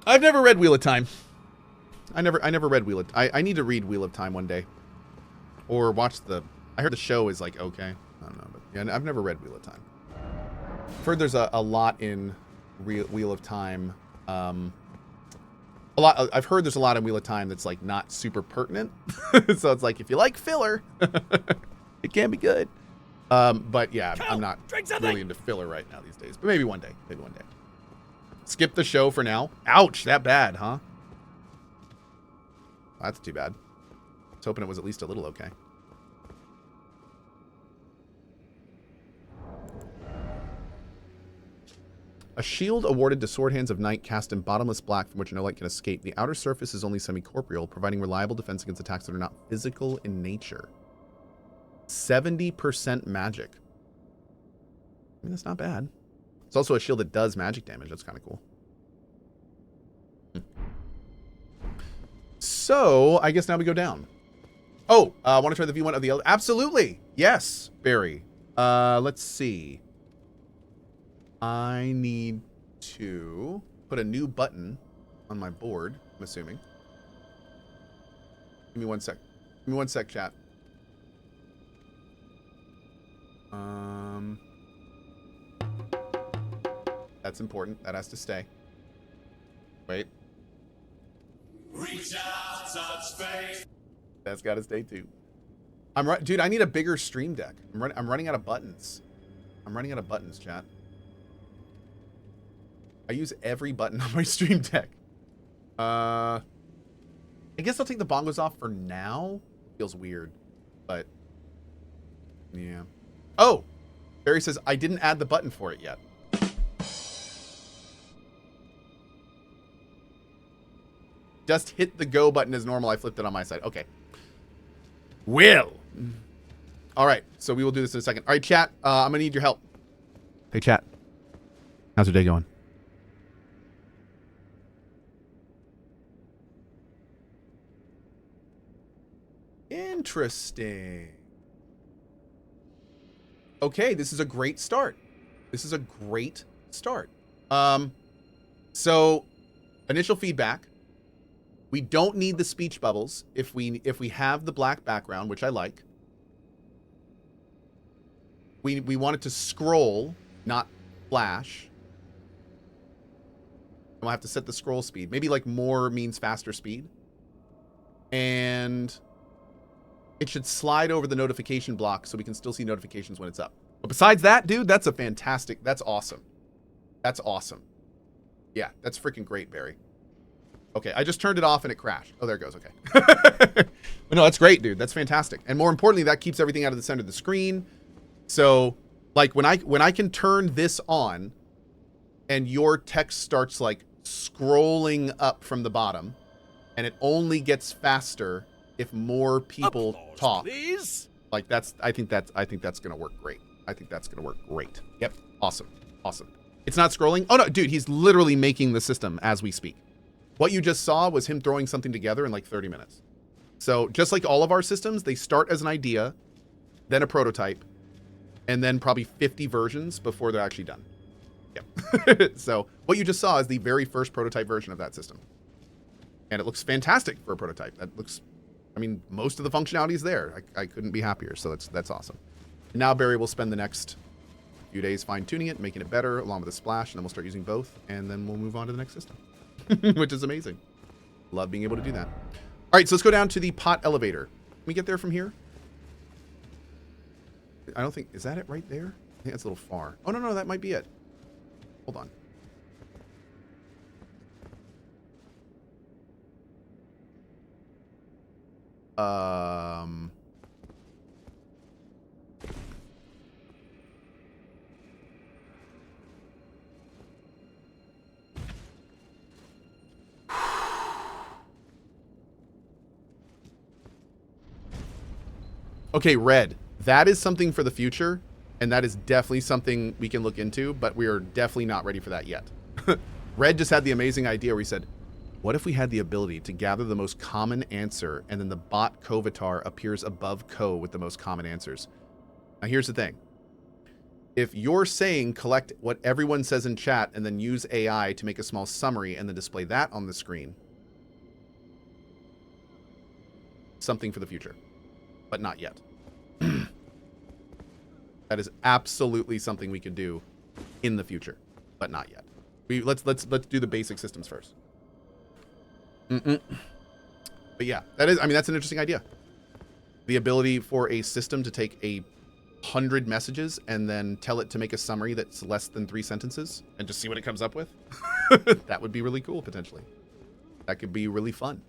I've never read Wheel of Time. I never read Wheel of I need to read Wheel of Time one day. Or watch the... I heard the show is like, okay. I don't know. But yeah, I've never read Wheel of Time. I've heard there's a lot in Wheel of Time. I've heard there's a lot in Wheel of Time that's like not super pertinent. So it's like, if you like filler, it can be good. But yeah, I'm not really into filler right now these days. But maybe one day. Maybe one day. Skip the show for now. Ouch, that bad, huh? That's too bad. I was hoping it was at least a little okay. A shield awarded to Sword Hands of Night cast in bottomless black from which no light can escape. The outer surface is only semi-corporeal, providing reliable defense against attacks that are not physical in nature. 70% magic. I mean, that's not bad. It's also a shield that does magic damage. That's kind of cool. So, I guess now we go down. Oh, I want to try the V1 of the Elden. Absolutely. Yes, Barry. Let's see. I need to put a new button on my board, I'm assuming. Give me one sec. Give me one sec, chat. That's important. That has to stay. Wait. Reach out, touch faith. That's got to stay too. Dude, I need a bigger stream deck. I'm running out of buttons. I'm running out of buttons, chat. I use every button on my stream deck. I guess I'll take the bongos off for now. Feels weird, but yeah. Oh, Barry says I didn't add the button for it yet. Just hit the go button as normal. I flipped it on my side. Okay. Will. All right. So we will do this in a second. All right, chat. I'm going to need your help. Hey, chat. How's your day going? Interesting. Okay, this is a great start. This is a great start. So initial feedback. We don't need the speech bubbles if we have the black background, which I like. We want it to scroll, not flash. We'll have to set the scroll speed. Maybe like more means faster speed. And it should slide over the notification block so we can still see notifications when it's up. But besides that, dude, that's awesome. That's awesome. Yeah, that's freaking great, Barry. Okay, I just turned it off and it crashed. Oh, there it goes. Okay. But no, that's great, dude. That's fantastic. And more importantly, that keeps everything out of the center of the screen. So, like, when I can turn this on and your text starts, like, scrolling up from the bottom, and it only gets faster if more people talk. Please. Like, I think that's going to work great. I think that's going to work great. Yep. Awesome. Awesome. It's not scrolling. Oh, no, dude, he's literally making the system as we speak. What you just saw was him throwing something together in like 30 minutes. So just like all of our systems, they start as an idea, then a prototype, and then probably 50 versions before they're actually done. Yep. So what you just saw is the very first prototype version of that system. And it looks fantastic for a prototype. That looks, I mean, most of the functionality is there. I couldn't be happier. So that's awesome. And now Barry will spend the next few days fine-tuning it, making it better along with a splash, and then we'll start using both, and then we'll move on to the next system. Which is amazing. Love being able to do that. All right, so let's go down to the pot elevator. Can we get there from here? I don't think... Is that it right there? I think that's a little far. Oh, no, that might be it. Hold on. Okay, red. That is something for the future, and that is definitely something we can look into, but we are definitely not ready for that yet. Red just had the amazing idea where he said, what if we had the ability to gather the most common answer, and then the bot Cohhvatar appears above Cohh with the most common answers? Now, here's the thing. If you're saying collect what everyone says in chat and then use AI to make a small summary and then display that on the screen, something for the future, but not yet. That is absolutely something we could do in the future, but not yet. Let's do the basic systems first. But yeah, that's an interesting idea. The ability for a system to take 100 messages and then tell it to make a summary that's less than 3 sentences and just see what it comes up with. That would be really cool, potentially. That could be really fun.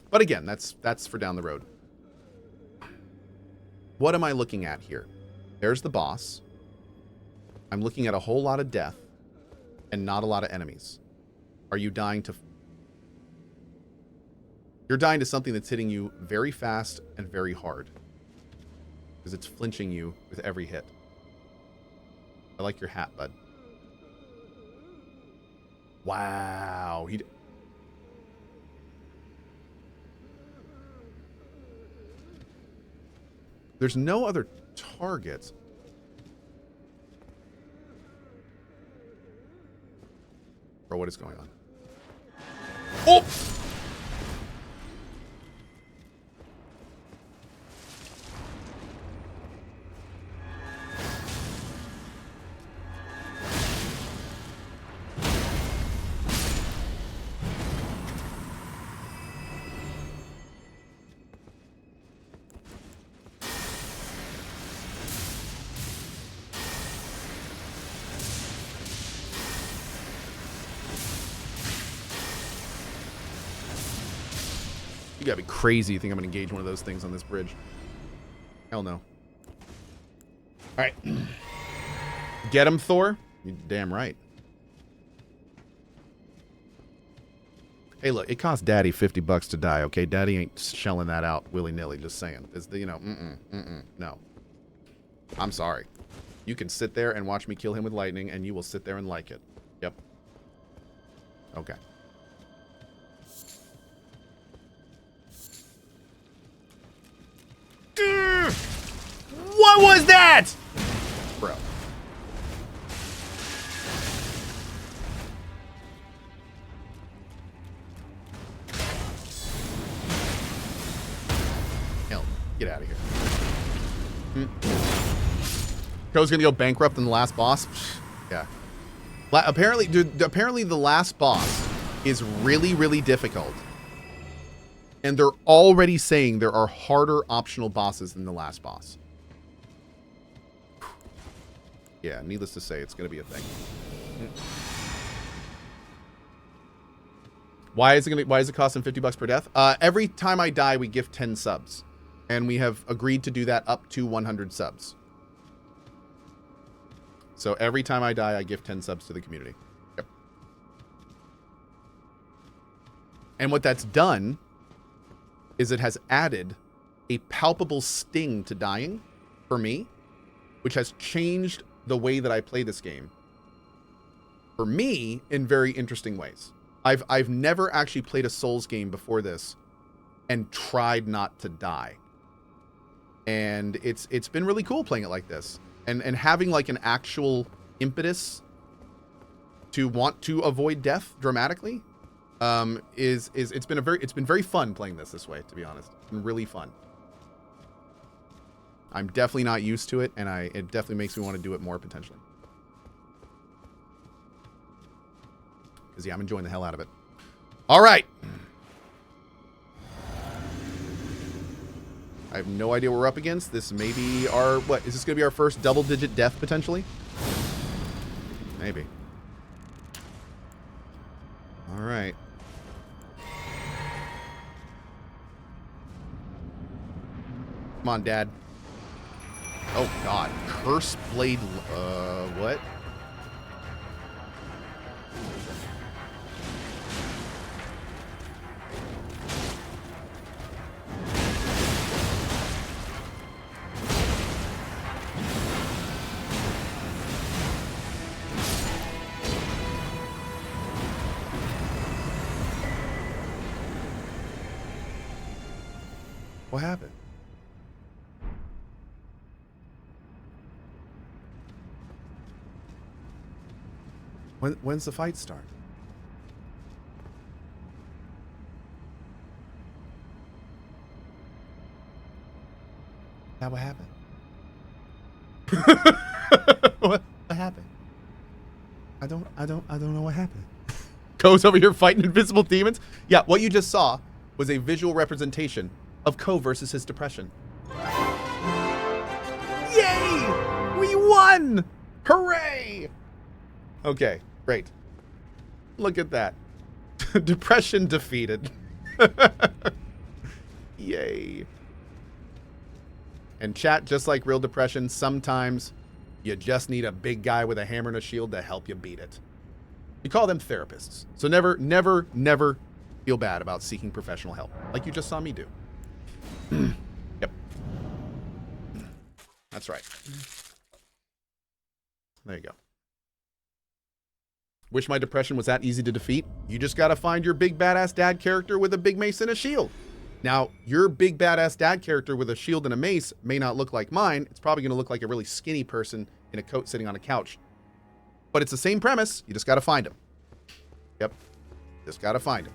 But again, that's for down the road. What am I looking at here? There's the boss. I'm looking at a whole lot of death and not a lot of enemies. Are you dying to... You're dying to something that's hitting you very fast and very hard. Because it's flinching you with every hit. I like your hat, bud. Wow. There's no other targets. Bro, what is going on? Oh! You gotta be crazy. You think I'm gonna engage one of those things on this bridge? Hell no. Alright. Get him, Thor? You're damn right. Hey, look, it costs Daddy $50 to die, okay? Daddy ain't shelling that out willy-nilly, just saying. It's the, no. I'm sorry. You can sit there and watch me kill him with lightning, and you will sit there and like it. Yep. Okay. What was that? Bro. Hell, get out of here. Cohh's gonna go bankrupt in the last boss? Yeah. Apparently, dude, apparently the last boss is really, really difficult. And they're already saying there are harder optional bosses than the last boss. Yeah, needless to say, it's going to be a thing. Why is it costing $50 per death? Every time I die, we gift 10 subs. And we have agreed to do that up to 100 subs. So every time I die, I gift 10 subs to the community. Yep. And what that's done is it has added a palpable sting to dying for me, which has changed the way that I play this game for me in very interesting ways. I've never actually played a Souls game before this and tried not to die. And it's been really cool playing it like this and having like an actual impetus to want to avoid death dramatically. It's been very fun playing this way, to be honest. It's been really fun. I'm definitely not used to it, and it definitely makes me want to do it more potentially. Because yeah, I'm enjoying the hell out of it. All right. I have no idea what we're up against. This may be our, what? Is this going to be our first double-digit death potentially? Maybe. All right. Come on, Dad. Oh, God. Curse Blade... what? What happened? When's the fight start? Is that what happened? What happened? I don't know what happened. Cohh's over here fighting invisible demons. Yeah, what you just saw was a visual representation of Cohh versus his depression. Yay! We won! Hooray! Okay, great. Look at that. Depression defeated. Yay. And chat, just like real depression, sometimes you just need a big guy with a hammer and a shield to help you beat it. We call them therapists. So never, never, never feel bad about seeking professional help, like you just saw me do. Yep. That's right. There you go. Wish my depression was that easy to defeat? You just gotta find your big badass dad character with a big mace and a shield. Now, your big badass dad character with a shield and a mace may not look like mine. It's probably gonna look like a really skinny person in a coat sitting on a couch. But it's the same premise. You just gotta find him. Yep. Just gotta find him.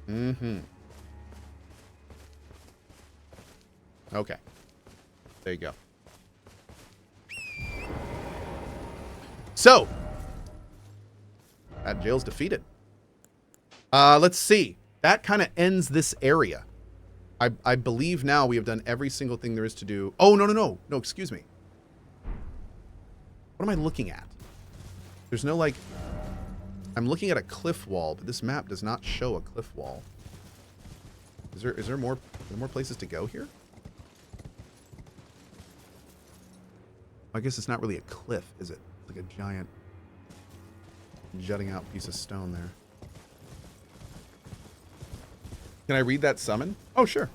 Mm-hmm. Okay. There you go. So, that jail's defeated. Let's see. That kind of ends this area. I believe now we have done every single thing there is to do. Oh, no, no, no. No, excuse me. What am I looking at? There's no, like... I'm looking at a cliff wall, but this map does not show a cliff wall. Is there more places to go here? I guess it's not really a cliff, is it? It's like a giant jutting out piece of stone there. Can I read that summon? Oh, sure.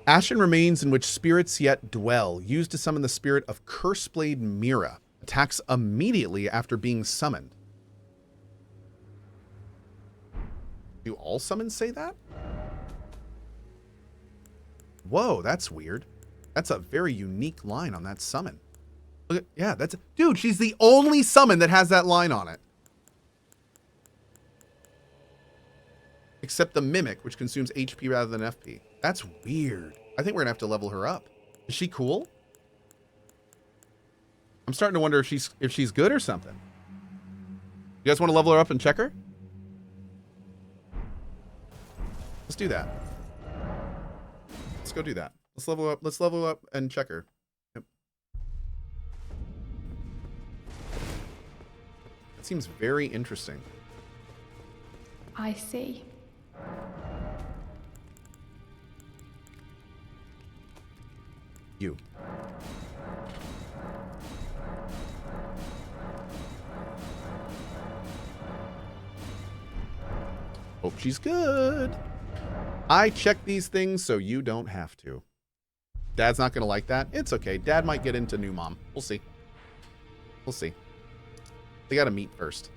Ashen remains in which spirits yet dwell, used to summon the spirit of Curseblade Mira. Attacks immediately after being summoned. Do all summons say that? Whoa, that's weird. That's a very unique line on that summon. Look at, yeah, that's... Dude, she's the only summon that has that line on it. Except the Mimic, which consumes HP rather than FP. That's weird. I think we're gonna have to level her up. Is she cool? I'm starting to wonder if she's good or something. You guys want to level her up and check her? Let's do that. Let's go do that. Let's level up. Let's level up and check her. Yep. That seems very interesting. I see. You. Hope she's good. I check these things so you don't have to. Dad's not going to like that. It's okay. Dad might get into new mom. We'll see. We'll see. They got to meet first.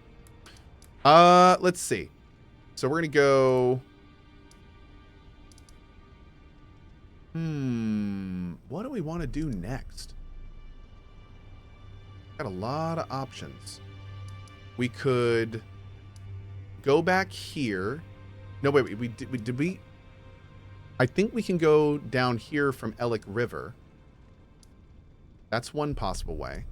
Let's see. So we're going to go... What do we want to do next? Got a lot of options. We could go back here. No, wait, did we? I think we can go down here from Ellick River. That's one possible way.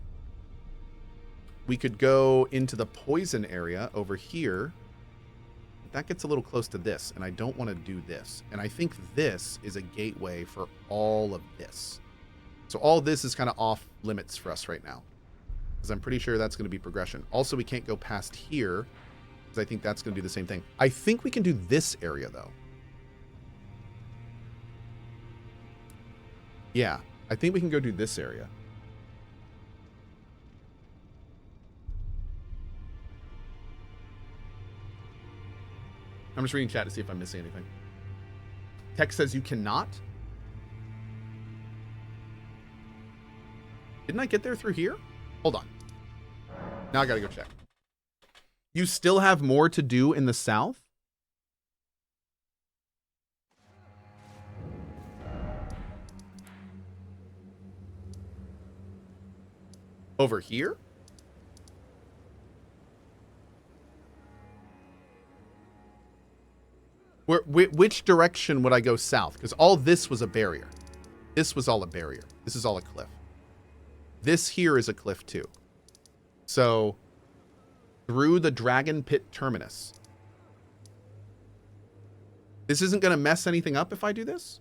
We could go into the poison area over here. That gets a little close to this, and I don't want to do this. And I think this is a gateway for all of this. So all this is kind of off limits for us right now, because I'm pretty sure that's going to be progression. Also, we can't go past here, because I think that's going to do the same thing. I think we can do this area, though. Yeah, I think we can go do this area. I'm just reading chat to see if I'm missing anything. Text says you cannot. Didn't I get there through here? Hold on. Now I gotta go check. You still have more to do in the south? Over here? Which direction would I go south? Because all this was a barrier. This was all a barrier. This is all a cliff. This here is a cliff too. So, through the Dragon Pit Terminus. This isn't going to mess anything up if I do this?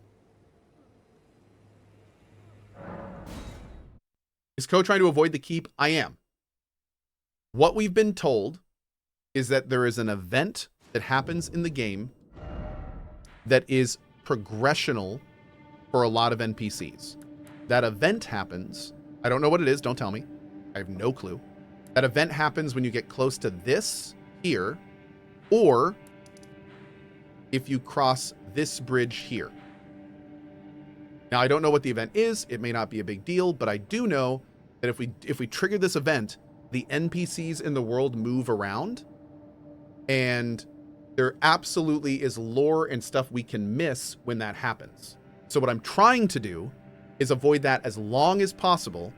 Is Cohh trying to avoid the keep? I am. What we've been told is that there is an event that happens in the game that is progressional for a lot of NPCs. That event happens. I don't know what it is. Don't tell me. I have no clue. That event happens when you get close to this here, or if you cross this bridge here. Now, I don't know what the event is. It may not be a big deal, but I do know that if we trigger this event, the NPCs in the world move around, and there absolutely is lore and stuff we can miss when that happens. So what I'm trying to do is avoid that as long as possible,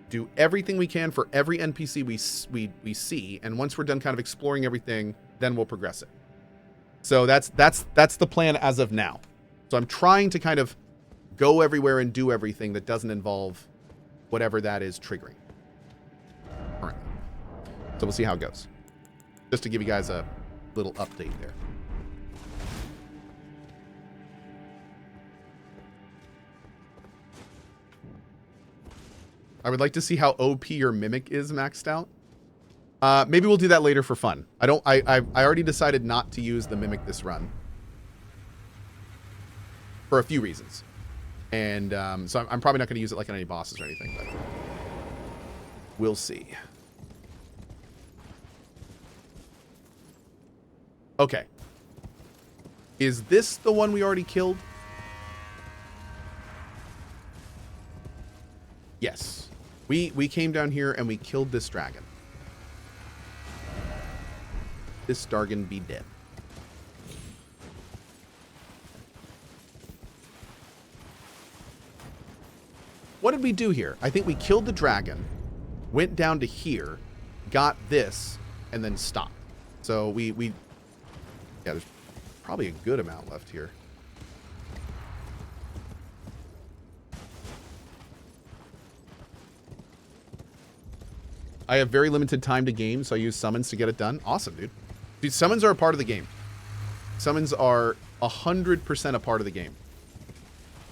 do everything we can for every NPC we see, and once we're done kind of exploring everything, then we'll progress it. So that's the plan as of now. So I'm trying to kind of go everywhere and do everything that doesn't involve whatever that is triggering currently. So we'll see how it goes. Just to give you guys a little update there. I would like to see how OP your Mimic is maxed out. Maybe we'll do that later for fun. I already decided not to use the Mimic this run. For a few reasons. And so I'm probably not going to use it like on any bosses or anything, but we'll see. Okay. Is this the one we already killed? Yes. We came down here and we killed this dragon. This Dargon be dead. What did we do here? I think we killed the dragon, went down to here, got this, and then stopped. So we yeah, there's probably a good amount left here. I have very limited time to game, so I use summons to get it done. Awesome, dude. Dude, summons are a part of the game. Summons are 100% a part of the game.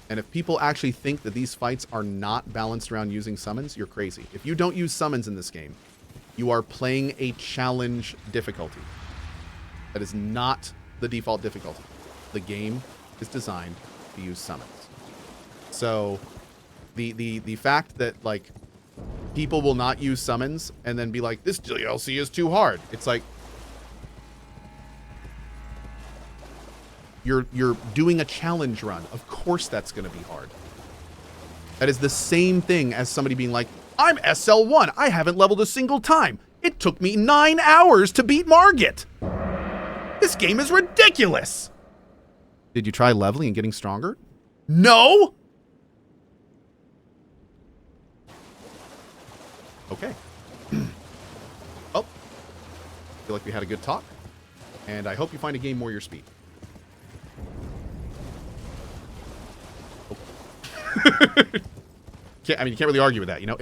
And if people actually think that these fights are not balanced around using summons, you're crazy. If you don't use summons in this game, you are playing a challenge difficulty. That is not the default difficulty. The game is designed to use summons. So the fact that like people will not use summons and then be like, this DLC is too hard. It's like you're doing a challenge run. Of course that's going to be hard. That is the same thing as somebody being like, I'm SL1. I haven't leveled a single time. It took me 9 hours to beat Margit. This game is ridiculous. Did you try leveling and getting stronger? No. Okay. Well, I feel like we had a good talk, and I hope you find a game more your speed. I mean, you can't really argue with that, you know.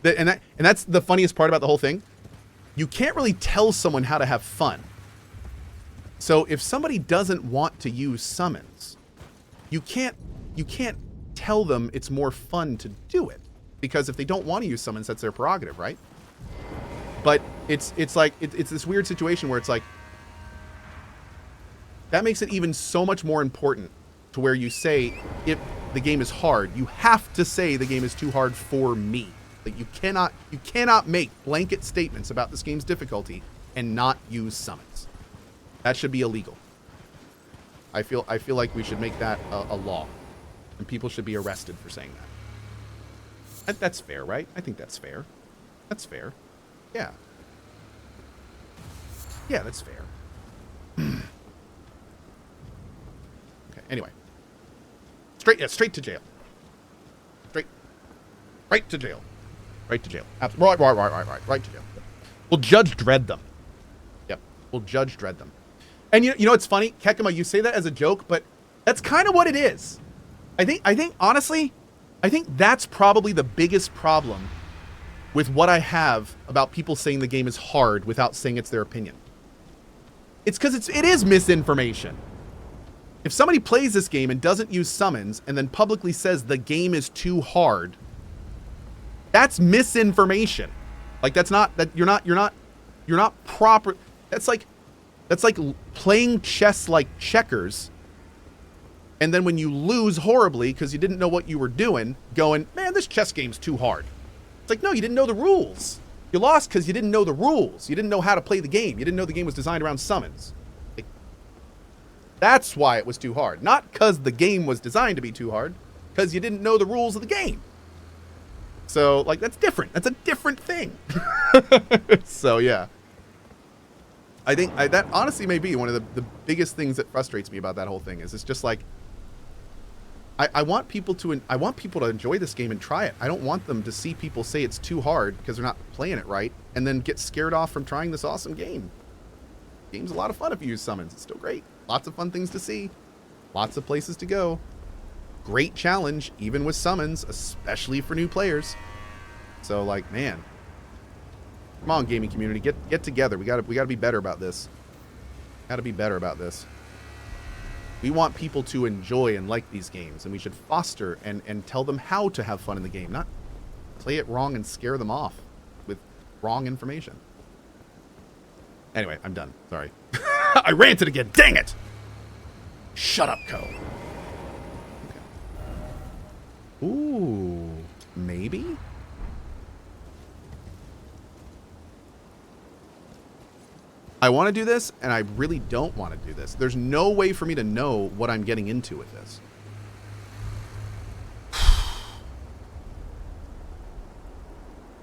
And that's the funniest part about the whole thing. You can't really tell someone how to have fun. So if somebody doesn't want to use summons, you can't tell them it's more fun to do it, because if they don't want to use summons, that's their prerogative, right? But it's like it's this weird situation where it's like that makes it even so much more important to where you say if the game is hard, you have to say the game is too hard for me. Like you cannot make blanket statements about this game's difficulty and not use summons. That should be illegal. I feel like we should make that a law, and people should be arrested for saying that. That's fair, right? I think that's fair. That's fair. Yeah. Yeah, that's fair. Okay. Anyway. Straight to jail. Right to jail. Right to jail. Right to jail. We'll Judge Dredd them. Yep. We'll Judge Dredd them. And you know what's funny? Kekima, you say that as a joke, but that's kind of what it is. I think, honestly, I think that's probably the biggest problem with what I have about people saying the game is hard without saying it's their opinion. It's because it is misinformation. If somebody plays this game and doesn't use summons and then publicly says the game is too hard, that's misinformation. Like that's not that you're not proper. That's like playing chess like checkers. And then when you lose horribly because you didn't know what you were doing, going, man, this chess game's too hard. It's like, no, you didn't know the rules. You lost because you didn't know the rules. You didn't know how to play the game. You didn't know the game was designed around summons. Like, that's why it was too hard. Not because the game was designed to be too hard, because you didn't know the rules of the game. So, like, that's different. That's a different thing. So, yeah. I think that honestly may be one of the biggest things that frustrates me about that whole thing is it's just like, I want people to enjoy this game and try it. I don't want them to see people say it's too hard because they're not playing it right and then get scared off from trying this awesome game. The game's a lot of fun if you use summons. It's still great. Lots of fun things to see. Lots of places to go. Great challenge, even with summons, especially for new players. So, like, man, come on, gaming community, get together. We gotta be better about this. Gotta be better about this. We want people to enjoy and like these games, and we should foster and tell them how to have fun in the game, not play it wrong and scare them off with wrong information. Anyway, I'm done. Sorry. I ranted again. Dang it! Shut up, Cohh. Okay. Ooh, maybe? I want to do this, and I really don't want to do this. There's no way for me to know what I'm getting into with this.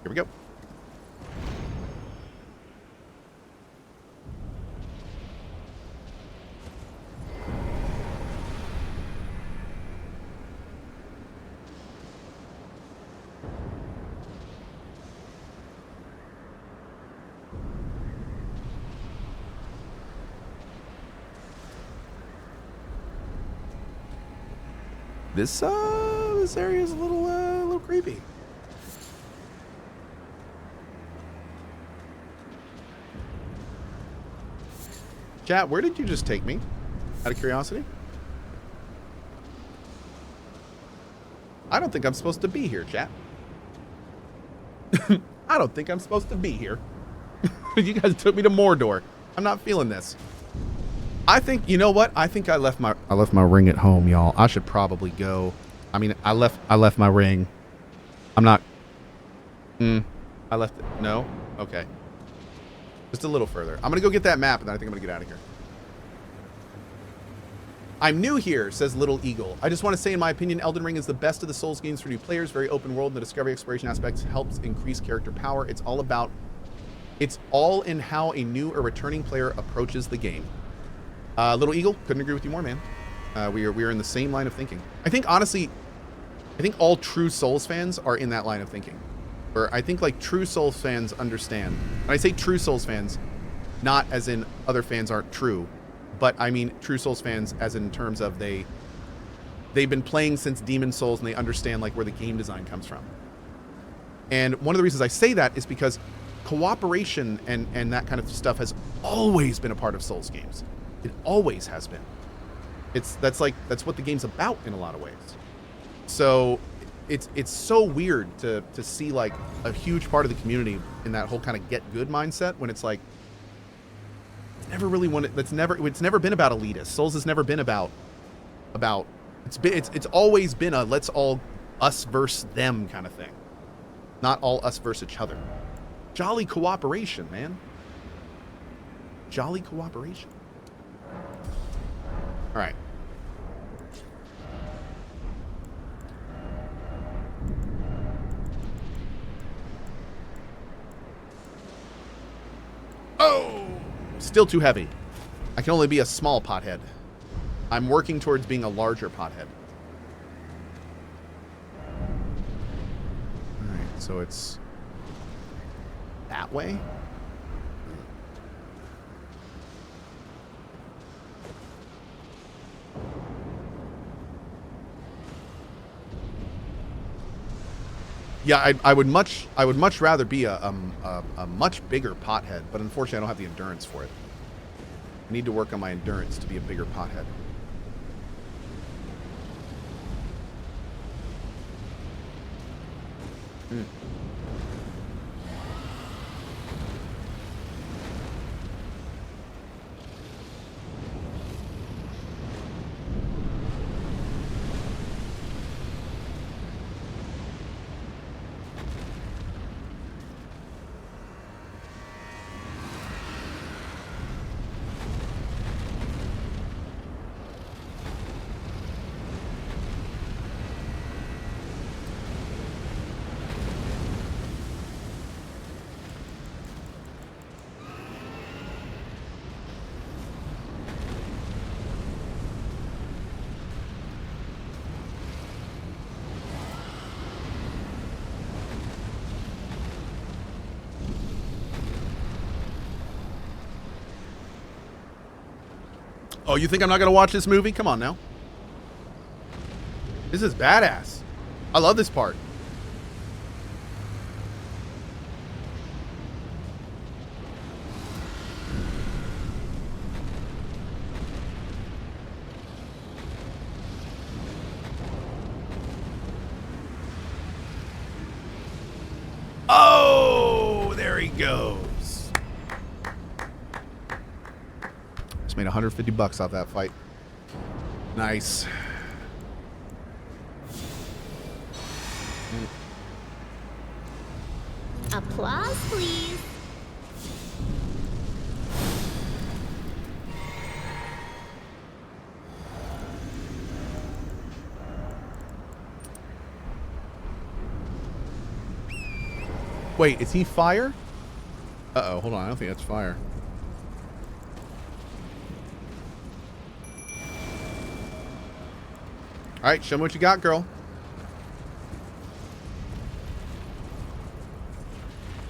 Here we go. This area is a little creepy. Chat, where did you just take me? Out of curiosity? I don't think I'm supposed to be here, chat. I don't think I'm supposed to be here. You guys took me to Mordor. I'm not feeling this. I think, you know what? I think I left my ring at home, y'all. I should probably go. I mean, I left my ring. I'm not. I left it. No? Okay. Just a little further. I'm going to go get that map, and then I think I'm going to get out of here. I'm new here, says Little Eagle. I just want to say, in my opinion, Elden Ring is the best of the Souls games for new players. Very open world, and the discovery exploration aspects helps increase character power. It's all in how a new or returning player approaches the game. Little Eagle, couldn't agree with you more, man. We are in the same line of thinking. I think, honestly, all true Souls fans are in that line of thinking. Or I think, like, true Souls fans understand. When I say true Souls fans, not as in other fans aren't true, but I mean true Souls fans as in terms of they've been playing since Demon Souls and they understand, like, where the game design comes from. And one of the reasons I say that is because cooperation and that kind of stuff has always been a part of Souls games. It always has been. That's what the game's about in a lot of ways. So it's so weird to see, like, a huge part of the community in that whole kind of get good mindset when it's like it's never really it's never been about elitists. Souls has never been about it's always been a let's all us versus them kind of thing. Not all us versus each other. Jolly cooperation, man. Jolly cooperation. All right. Oh, still too heavy. I can only be a small pothead. I'm working towards being a larger pothead. All right, so it's that way? Yeah, I would much rather be a much bigger pothead, but unfortunately I don't have the endurance for it. I need to work on my endurance to be a bigger pothead. Oh, you think I'm not going to watch this movie? Come on now. This is badass. I love this part. Oh, there he goes. Just made $150 off that fight. Nice. Applause, please. Wait, is he fire? Uh-oh, hold on. I don't think that's fire. All right, show me what you got, girl.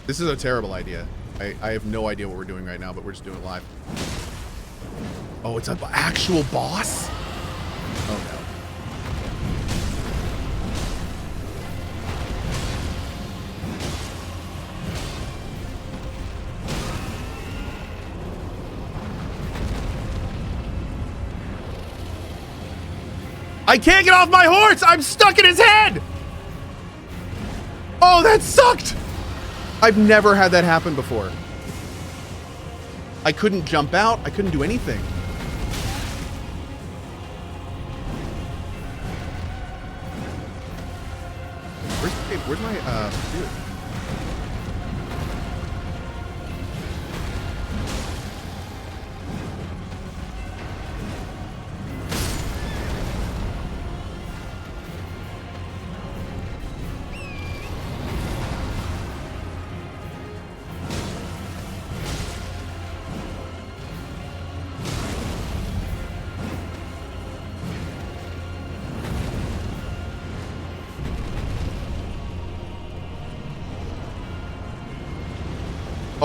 This is a terrible idea. I have no idea what we're doing right now, but we're just doing it live. Oh, it's an actual boss? Oh, no. I can't get off my horse! I'm stuck in his head! Oh, that sucked! I've never had that happen before. I couldn't jump out. I couldn't do anything. Where's my, dude?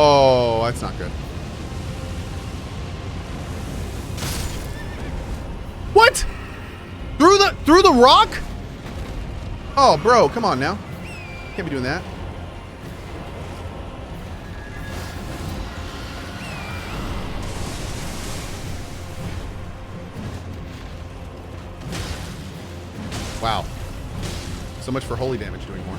Oh, that's not good. What? Through the rock? Oh, bro, come on now. Can't be doing that. Wow. So much for holy damage doing more.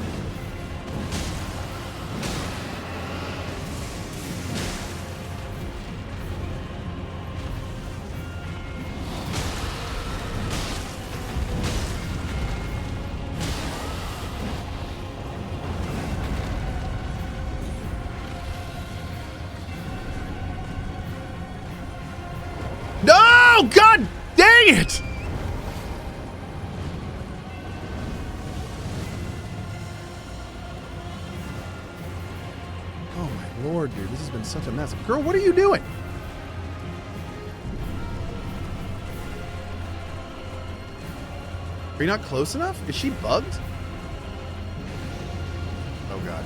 No! God dang it! Oh my lord, dude, this has been such a mess. Girl, what are you doing? Are you not close enough? Is she bugged? Oh god.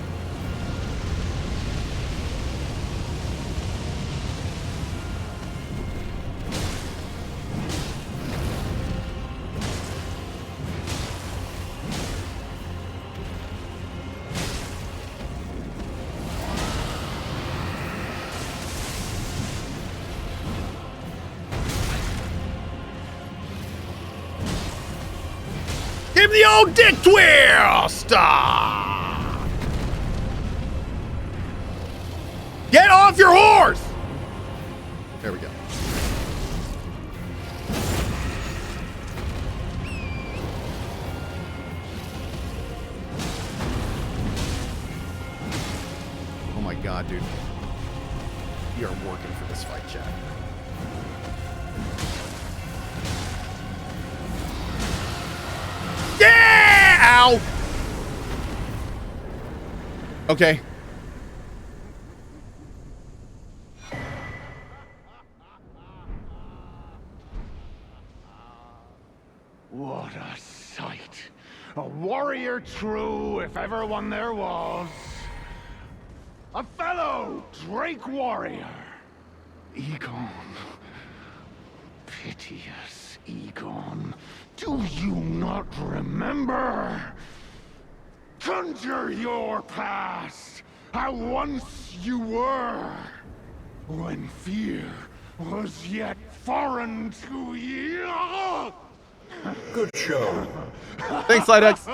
him the old dick twist! Get off your horse! There we go. Oh my god, dude. We are working for this fight, chat. Yeah! Ow! Okay. What a sight. A warrior true, if ever one there was. A fellow Drake warrior. Egon. Piteous Egon. Do you not remember? Conjure your past. How once you were. When fear was yet foreign to you. Good show. Thanks, Slidex.